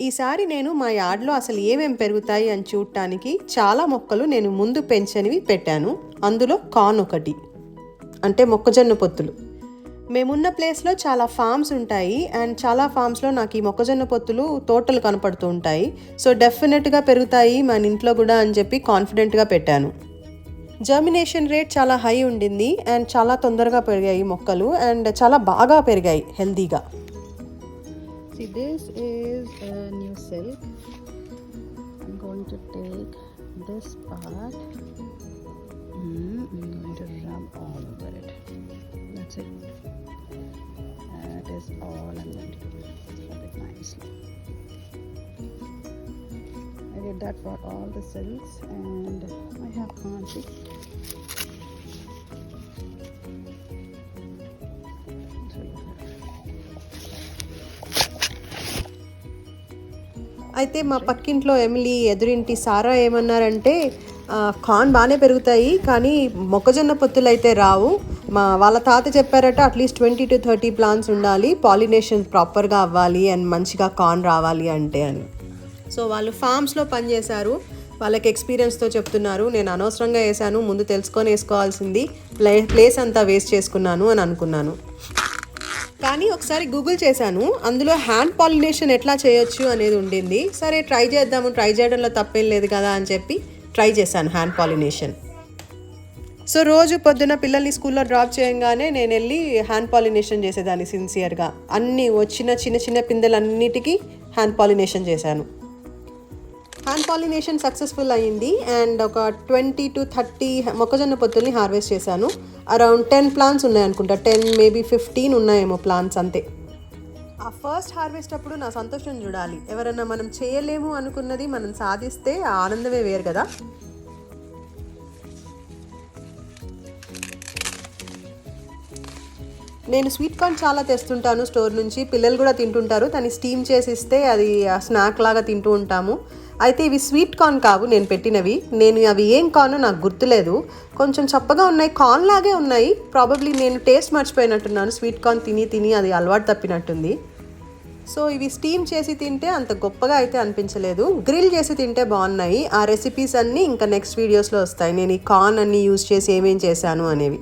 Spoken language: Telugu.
ఈసారి నేను మా యార్డ్లో అసలు ఏమేం పెరుగుతాయి అని చూడటానికి చాలా మొక్కలు నేను ముందు పెంచనివి పెట్టాను. అందులో కార్న్ ఒకటి, అంటే మొక్కజొన్న పొత్తులు. మేమున్న ప్లేస్లో చాలా ఫామ్స్ ఉంటాయి అండ్ చాలా ఫామ్స్లో నాకు ఈ మొక్కజొన్న పొత్తులు తోటలు కనపడుతూ ఉంటాయి. సో డెఫినెట్గా పెరుగుతాయి మన ఇంట్లో కూడా అని చెప్పి కాన్ఫిడెంట్గా పెట్టాను. జర్మినేషన్ రేట్ చాలా హై ఉండింది అండ్ చాలా తొందరగా పెరిగాయి మొక్కలు అండ్ చాలా బాగా పెరిగాయి హెల్దీగా. See, this is a new silk. I'm going to take this part. I'm going to rub all over it. That's it. That is all I'm going to do. Rub it nicely. I did that for all the silks and I have conchi. అయితే మా పక్కింట్లో ఎమిలీ, ఎదురింటి సారా ఏమన్నారంటే కార్న్ బాగానే పెరుగుతాయి కానీ మొక్కజొన్న పొత్తులు అయితే రావు. వాళ్ళ తాత చెప్పారట అట్లీస్ట్ 20 to 30 ప్లాంట్స్ ఉండాలి, పాలినేషన్ ప్రాపర్గా అవ్వాలి అండ్ మంచిగా కార్న్ రావాలి అంటే అని. సో వాళ్ళు ఫామ్స్లో పనిచేశారు, వాళ్ళకి ఎక్స్పీరియన్స్తో చెప్తున్నారు. నేను అనవసరంగా వేసాను, ముందు తెలుసుకొని వేసుకోవాల్సింది, ప్లేస్ అంతా వేస్ట్ చేసుకున్నాను అని అనుకున్నాను. కానీ ఒకసారి గూగుల్ చేశాను, అందులో హ్యాండ్ పాలినేషన్ ఎట్లా చేయొచ్చు అనేది ఉండింది. సరే ట్రై చేద్దాము, ట్రై చేయడంలో తప్పేం లేదు కదా అని చెప్పి ట్రై చేశాను హ్యాండ్ పాలినేషన్. సో రోజు పొద్దున పిల్లల్ని స్కూల్లో డ్రాప్ చేయగానే నేను వెళ్ళి హ్యాండ్ పాలినేషన్ చేసేదాన్ని సిన్సియర్గా. అన్నీ వచ్చిన చిన్న చిన్న పిందెలన్నిటికీ హ్యాండ్ పాలినేషన్ చేశాను. హ్యాండ్ పాలినేషన్ సక్సెస్ఫుల్ అయ్యింది అండ్ ఒక 20 to 30 మొక్కజొన్న పొత్తుల్ని హార్వెస్ట్ చేశాను. అరౌండ్ 10 ప్లాంట్స్ ఉన్నాయనుకుంటా, 10 మేబీ 15 ఉన్నాయేమో ప్లాంట్స్ అంతే. ఆ ఫస్ట్ హార్వెస్ట్ అప్పుడు నా సంతోషం చూడాలి. ఎవరన్నా మనం చేయలేము అనుకున్నది మనం సాధిస్తే ఆ ఆనందమే వేరు కదా. నేను స్వీట్ కార్న్ చాలా తెస్తుంటాను స్టోర్ నుంచి, పిల్లలు కూడా తింటుంటారు. దాన్ని స్టీమ్ చేసి ఇస్తే అది స్నాక్ లాగా తింటూ ఉంటాము. అయితే ఇవి స్వీట్ కార్న్ కావు నేను పెట్టినవి. అవి ఏం కార్న్ నాకు గుర్తులేదు, కొంచెం చప్పగా ఉన్నాయి, కార్న్ లాగే ఉన్నాయి. ప్రాబబ్లీ నేను టేస్ట్ మర్చిపోయినట్టున్నాను, స్వీట్ కార్న్ తిని తిని అది అలవాటు తప్పినట్టుంది. సో ఇవి స్టీమ్ చేసి తింటే అంత గొప్పగా అయితే అనిపించలేదు, గ్రిల్ చేసి తింటే బాగున్నాయి. ఆ రెసిపీస్ అన్నీ ఇంకా నెక్స్ట్ వీడియోస్లో వస్తాయి, నేను ఈ కార్న్ అన్నీ యూజ్ చేసి ఏమేం చేశాను అనేవి.